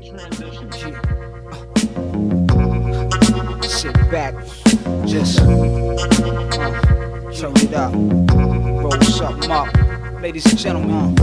transition. Sit back, just turn it up, roll something up. Ladies and gentlemen,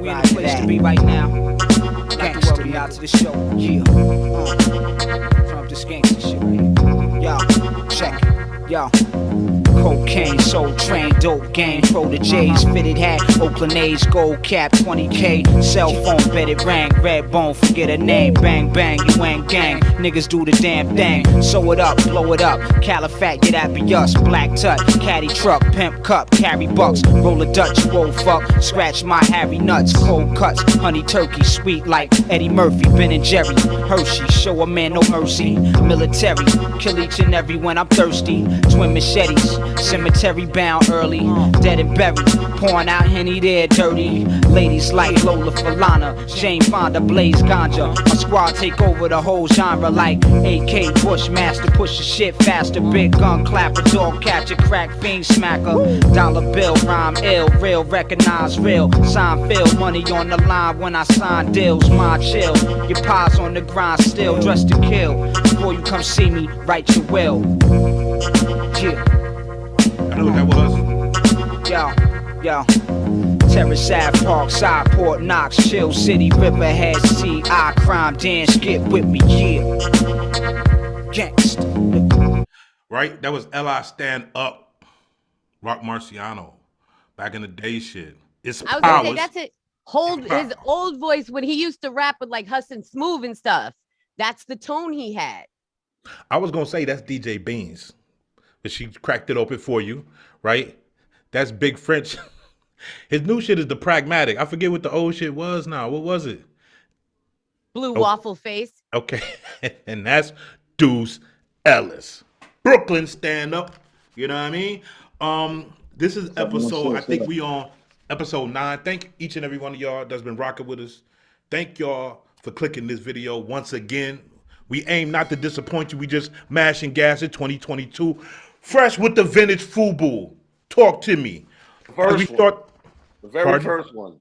we in the place to be right now. Like to welcome y'all to the show. Yeah, from this gangsta shit right here. Yo, check it, yo. Cocaine, soul train, dope gang, proteges, fitted hat, Oakland A's, gold cap, 20K, cell phone, bedded rang, red bone, forget a name, bang, bang, you ain't gang, niggas do the damn thing, sew it up, blow it up, Caliphate, yeah that be us, black tut, caddy truck, pimp cup, carry bucks, roll a Dutch, whoa fuck, scratch my Harry nuts, cold cuts, honey turkey, sweet like Eddie Murphy, Ben and Jerry, Hershey, show a man no mercy, military, kill each and every when I'm thirsty, twin machetes, cemetery bound early, dead and buried, pouring out Henny there dirty, ladies like Lola Falana, Jane Fonda, Blaze Ganja, my squad take over the whole genre like AK Bushmaster, push the shit faster, big gun clapper, dog catcher, crack fiend smacker, dollar bill, rhyme ill, real, recognize real, sign fill, money on the line when I sign deals, my chill, your pies on the grind still, dressed to kill, before you come see me, write your will, yeah. I know what that was. Yo, Terrace Ave, Parkside, Port Knox, Chill City, Riverhead, C.I. Crime, dance, get with me, yeah. Gangsta. Right? That was L.I. Stand Up, Rock Marciano. Back in the day shit. It's I was powers. gonna say that's it. His old voice when he used to rap with like Hussin' Smooth and stuff. That's the tone he had. I was gonna say that's DJ Beans. But she cracked it open for you, right? That's Big French. His new shit is the Pragmatic. I forget what the old shit was now. What was it? Blue waffle face. Okay. And that's Deuce Ellis. Brooklyn Stand Up. You know what I mean? This is episode, I think we on episode 9. Thank each and every one of y'all that's been rocking with us. Thank y'all for clicking this video once again. We aim not to disappoint you. We just mashing gas in 2022. Fresh with the vintage FUBU. Talk to me. First one. The very Pardon? first one.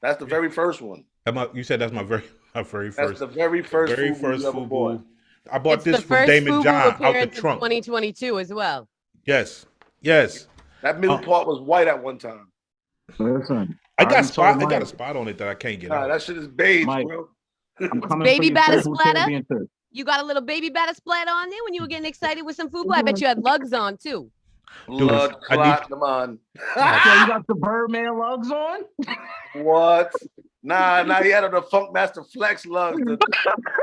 That's the very first one. You said that's my very first. That's the very first FUBU. I bought It's this the from first Damon FUBU John out the appearance of trunk. 2022 as well. Yes. That middle part was white at one time. Listen, I got a spot on it that I can't get out. That shit is beige, Mike, bro. I'm coming Baby for your batter triple splatter? championship. You got a little baby batter splatter on there when you were getting excited with some FUBU. I bet you had lugs on too. Blood clot, come on. Yeah, you got the Birdman lugs on? What? Nah, he had on the Funk Master Flex lugs.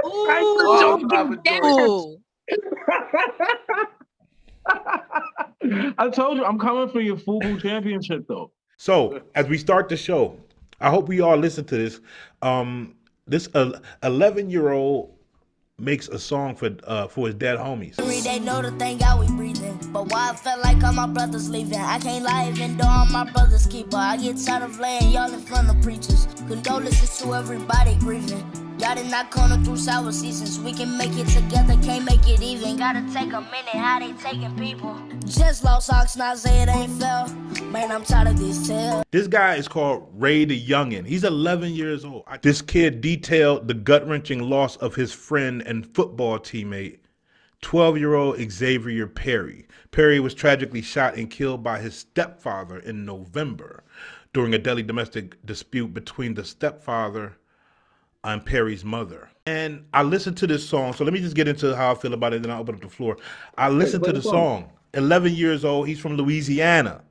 Ooh. I told you, I'm coming for your FUBU championship, though. So, as we start the show, I hope we all listen to this. This 11-year-old makes a song for his dead homies. Every day know the thing out we breathing, but why I felt like all my brothers leaving. I can't lie even though I'm my brother's keeper. I get tired of laying y'all in front of preachers. Condolences to everybody grieving. Y'all did not come through sour seasons. We can make it together, can't make it even. Gotta take a minute, how they taking people. Just lost socks, not say it ain't fair. Man, I'm tired of these tales. This guy is called Ray the Yungin. He's 11 years old. This kid detailed the gut-wrenching loss of his friend and football teammate, 12-year-old Xavier Perry. Perry was tragically shot and killed by his stepfather in November during a deadly domestic dispute between the stepfather and Perry's mother. And I listened to this song, so let me just get into how I feel about it, and then I'll open up the floor. I listened to the song. 11 years old, he's from Louisiana.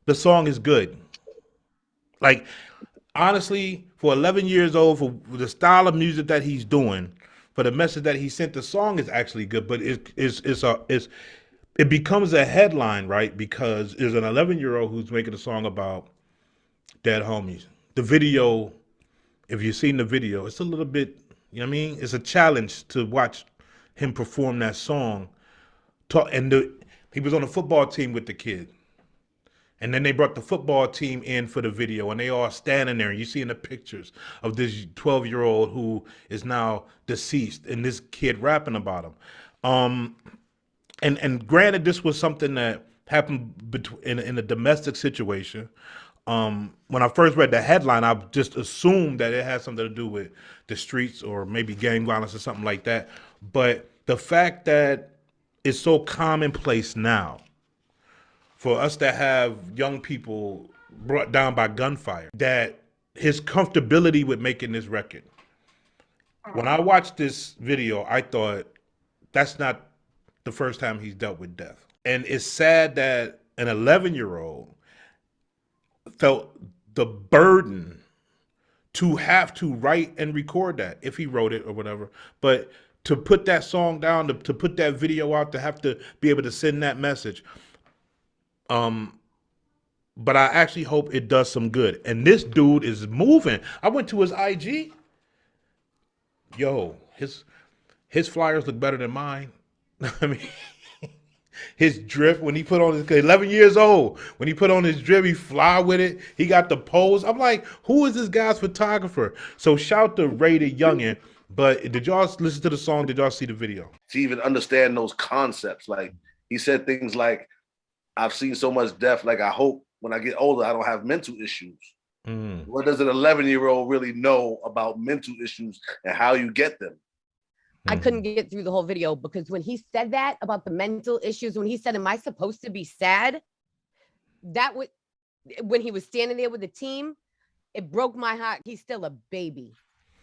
The song is good. Like, honestly, for 11 years old, for the style of music that he's doing, for the message that he sent, the song is actually good, but it becomes a headline, right? Because there's an 11-year-old who's making a song about dead homies. The video, if you've seen the video, it's a little bit, you know what I mean? It's a challenge to watch him perform that song. He was on a football team with the kid. And then they brought the football team in for the video, and they all standing there. And you see in the pictures of this 12-year-old who is now deceased, and this kid rapping about him. And granted, this was something that happened in a domestic situation. When I first read the headline, I just assumed that it had something to do with the streets or maybe gang violence or something like that. But the fact that it's so commonplace now for us to have young people brought down by gunfire, that his comfortability with making this record. When I watched this video, I thought that's not the first time he's dealt with death. And it's sad that an 11-year-old felt the burden to have to write and record that, if he wrote it or whatever. But to put that song down, to put that video out, to have to be able to send that message. But I actually hope it does some good. And this dude is moving. I went to his IG. Yo, his flyers look better than mine. I mean, his drip when he put on his 11 years old, when he put on his drip, he fly with it. He got the pose. I'm like, who is this guy's photographer? So shout to Ray the Youngin. But did y'all listen to the song? Did y'all see the video? To even understand those concepts, like he said things like, I've seen so much death, like I hope when I get older, I don't have mental issues. What does an 11-year-old really know about mental issues and how you get them? I couldn't get through the whole video because when he said that about the mental issues, when he said, am I supposed to be sad? That would, when he was standing there with the team, it broke my heart. He's still a baby.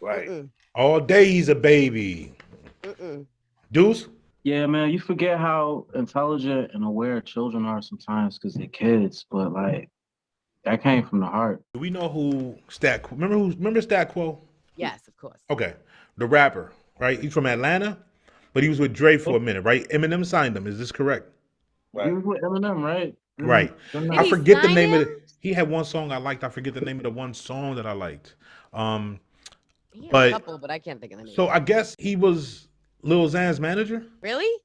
Right. All day he's a baby. Deuce? Yeah, man, you forget how intelligent and aware children are sometimes because they're kids, but like that came from the heart. Do we know who Stat? Remember Stat Quo? Yes, of course. Okay, the rapper, right? He's from Atlanta, but he was with Dre for a minute, right? Eminem signed him. Is this correct? Right. He was with Eminem, right? Right. Did I he forget the sign name of him? it. He had one song I liked. I forget the name of the one song that I liked. He had But- a couple, but I can't think of the name. So I guess he was Lil Xan's manager. Really?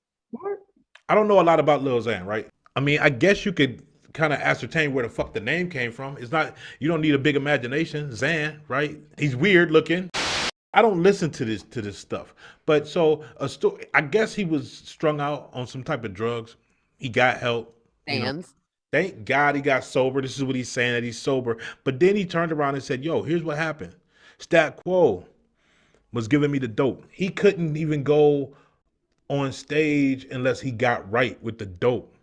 I don't know a lot about Lil Xan, right? I mean, I guess you could kind of ascertain where the fuck the name came from. It's not, you don't need a big imagination. Xan, right? He's weird looking. I don't listen to this stuff. But so I guess he was strung out on some type of drugs. He got help. you know. Fans. Thank God he got sober. This is what he's saying, that he's sober. But then he turned around and said, yo, here's what happened. Stat Quo was giving me the dope. He couldn't even go on stage unless he got right with the dope.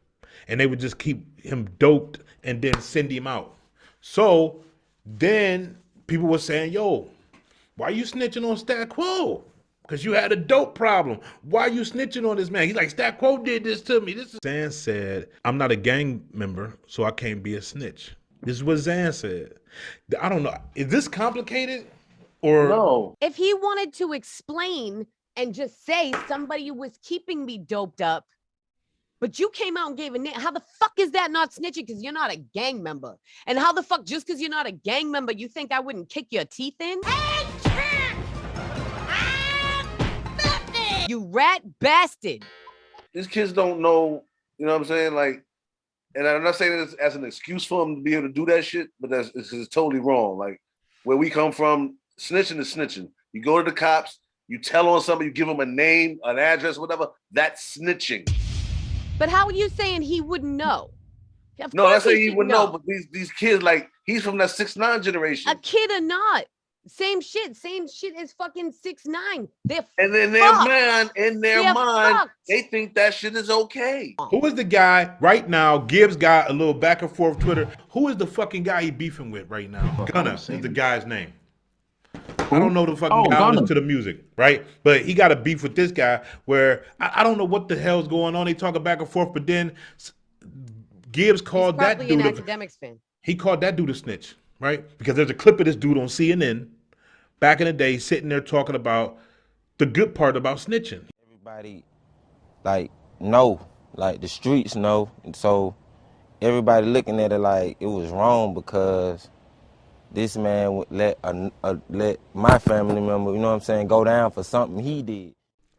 And they would just keep him doped and then send him out. So then people were saying, yo, why you snitching on Stat Quo? Because you had a dope problem. Why are you snitching on this man? He's like, Stat Quo did this to me. Xan said, I'm not a gang member, so I can't be a snitch. This is what Xan said. I don't know. Is this complicated? Or No. If he wanted to explain and just say somebody was keeping me doped up, but you came out and gave a name, how the fuck is that not snitching? Because you're not a gang member. And how the fuck, just because you're not a gang member, you think I wouldn't kick your teeth in? You rat bastard. These kids don't know, you know what I'm saying? Like, and I'm not saying this as an excuse for them to be able to do that shit, but it's totally wrong. Like, where we come from, snitching is snitching. You go to the cops, you tell on somebody, you give them a name, an address, whatever, that's snitching. But how are you saying he wouldn't know? Of No, course that's saying he should would know, but these kids, like, he's from that 6ix9ine generation. A kid or not. Same shit as fucking 6ix9ine. They're And in their mind, they think that shit is okay. who is the guy right now? Gibbs got a little back and forth Twitter. Who is the fucking guy he beefing with right now? Gunna is the guy's name. I don't know the fucking guy. I listen to the music, right? But he got a beef with this guy where I don't know what the hell's going on. They talking back and forth, but then Gibbs called that probably an dude. academics fan. He called that dude a snitch, right? Because there's a clip of this dude on CNN back in the day sitting there talking about the good part about snitching. Everybody, like, know, like the streets know, and so everybody looking at it like it was wrong because this man would let my family member, you know what I'm saying, go down for something he did.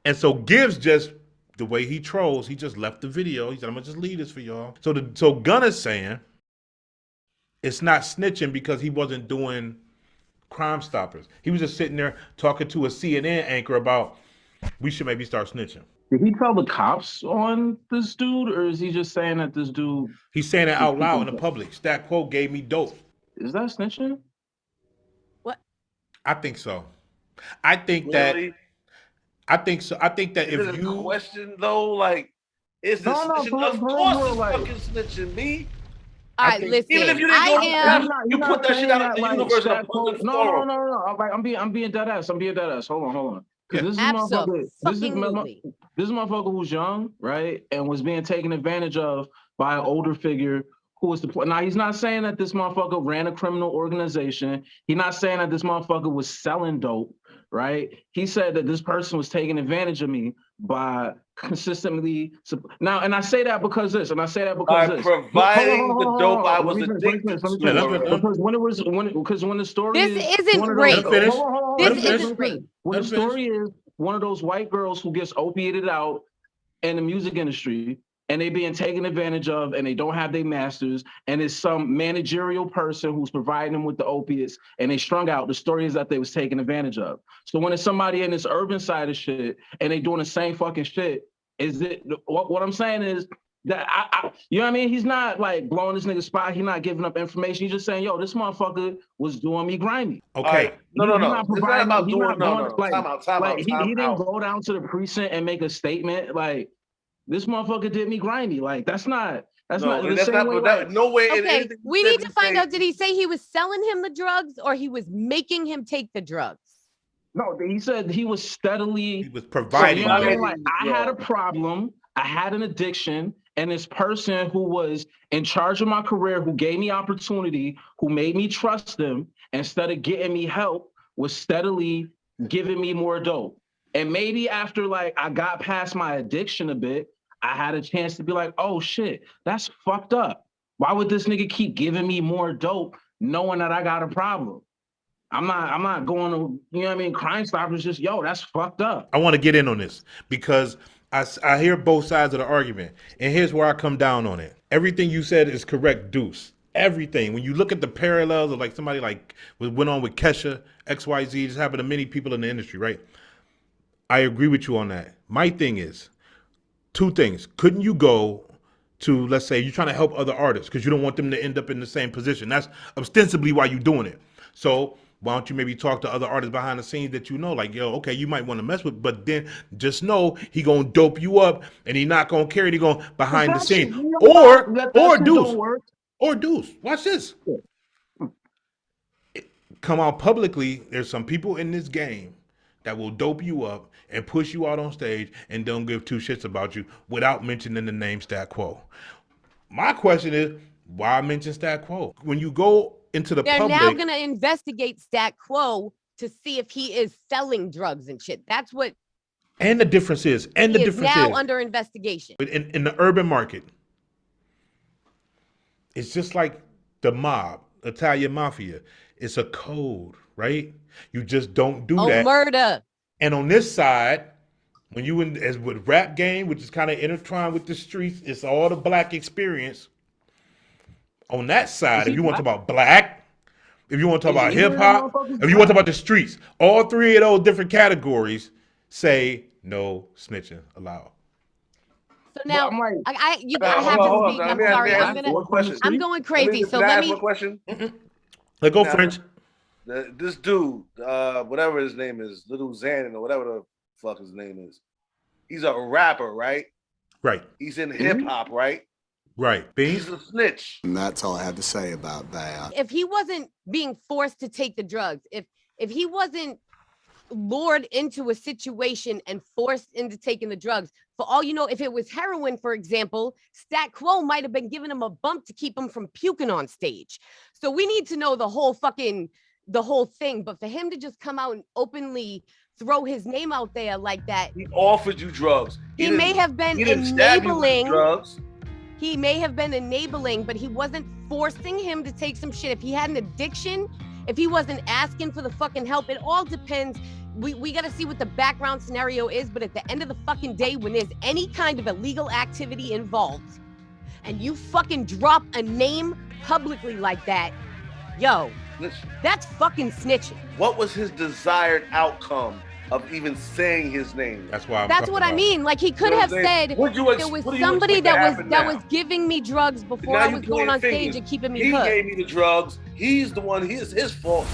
And so Gibbs just, the way he trolls, he just left the video. He said, I'm gonna just leave this for y'all. So Gunna's saying it's not snitching because he wasn't doing Crime Stoppers. He was just sitting there talking to a CNN anchor about we should maybe start snitching. Did he tell the cops on this dude, or is he just saying that this dude? He's saying it out loud in the public. Stat Quo gave me dope. Is that snitching? What? I think so. I think Really? that. I think so. I think that Is it if a you question though? Like, is this No, snitching? Of for course, real, it's like, fucking snitching, me. All I right, think Even if listen. you didn't I go, am. you put that shit out in the like, universe in a Stat public Quo. No, forum. Like, I'm being dead ass. I'm being dead ass. Hold on. Because Yeah. this is a motherfucker. This is a motherfucker who's young, right, and was being taken advantage of by an older figure who was the. Now he's not saying that this motherfucker ran a criminal organization. He's not saying that this motherfucker was selling dope, right? He said that this person was taking advantage of me by consistently now, and I say that because this, and I say that because By this. providing the dope I Let was me finish. addicted to. Yeah, let me- Because when the story This is isn't one of rape. those, Let him finish. Let him This finish. isn't rape. when Let the him finish. story is one of those white girls who gets opiated out in the music industry and they being taken advantage of and they don't have their masters and it's some managerial person who's providing them with the opiates and they strung out, the story is that they was taken advantage of. So when it's somebody in this urban side of shit and they doing the same fucking shit, is it what I'm saying is that I you know what I mean? He's not like blowing this nigga's spot. He's not giving up information. He's just saying, yo, this motherfucker was doing me grimy. Okay. All right. No. He's not It's not providing. about He's doing not going like Time like he didn't out. go down to the precinct and make a statement like this motherfucker did me grimy. Like that's not the same way. Like, no way. Okay, we need to find out. Did he say he was selling him the drugs or he was making him take the drugs? no, he said he was steadily. He was providing. So, you know what I mean? drugs. Like I had a problem. I had an addiction, and this person who was in charge of my career, who gave me opportunity, who made me trust them, instead of getting me help, was steadily giving me more dope. And maybe after like I got past my addiction a bit, I had a chance to be like, oh shit, that's fucked up. Why would this nigga keep giving me more dope knowing that I got a problem? I'm not going to, you know what I mean? Crime Stoppers just, yo, that's fucked up. I want to get in on this because I hear both sides of the argument, and here's where I come down on it. Everything you said is correct, Deuce. Everything. When you look at the parallels of like somebody like what went on with Kesha, XYZ, just happened to many people in the industry, right? I agree with you on that. My thing is two things. Couldn't you go to, let's say, you're trying to help other artists because you don't want them to end up in the same position? That's ostensibly why you're doing it. So why don't you maybe talk to other artists behind the scenes that you know, like, yo, okay, you might want to mess with, but then just know he gonna dope you up and he not gonna care it. He gonna behind the scenes. Or Deuce, watch this. Come out publicly, there's some people in this game that will dope you up and push you out on stage and don't give two shits about you without mentioning the name Stat Quo. My question is, why mention Stat Quo? When you go into the They're public, now going to investigate Stat Quo to see if he is selling drugs and shit. That's what. And the difference is, now under investigation. In the urban market, it's just like the mob, Italian mafia. It's a code, right? You just don't do that. Murder. And on this side, when you as with rap game, which is kind of intertwined with the streets, it's all the black experience. On that side, if you want to talk about black, if you want to talk about hip hop, if you want to talk about the streets, all three of those different categories say no snitching allowed. So now, you gotta have to speak. I'm sorry, I'm going crazy. So let me. One question. Let go, French. This dude, whatever his name is, Lil Xan or whatever the fuck his name is, he's a rapper, right? Right. He's in hip hop, right? Right. He's a snitch. And that's all I have to say about that. If he wasn't being forced to take the drugs, if he wasn't lured into a situation and forced into taking the drugs, for all you know, if it was heroin, for example, Stat Quo might have been giving him a bump to keep him from puking on stage. So we need to know the whole thing. But for him to just come out and openly throw his name out there like that, he offered you drugs. He may have been enabling drugs. He may have been enabling, but he wasn't forcing him to take some shit. If he had an addiction, if he wasn't asking for the fucking help, it all depends. We got to see what the background scenario is. But at the end of the fucking day, when there's any kind of illegal activity involved and you fucking drop a name publicly like that, yo, that's fucking snitching. What was his desired outcome? of even saying his name. That's why. That's what I mean. Like he could You know have what I'm saying? said What do there was what do you somebody expect to that happen that now? was giving me drugs before Now I you was going pointing on stage fingers. and keeping me He hooked. gave me the drugs. He's the one. His fault.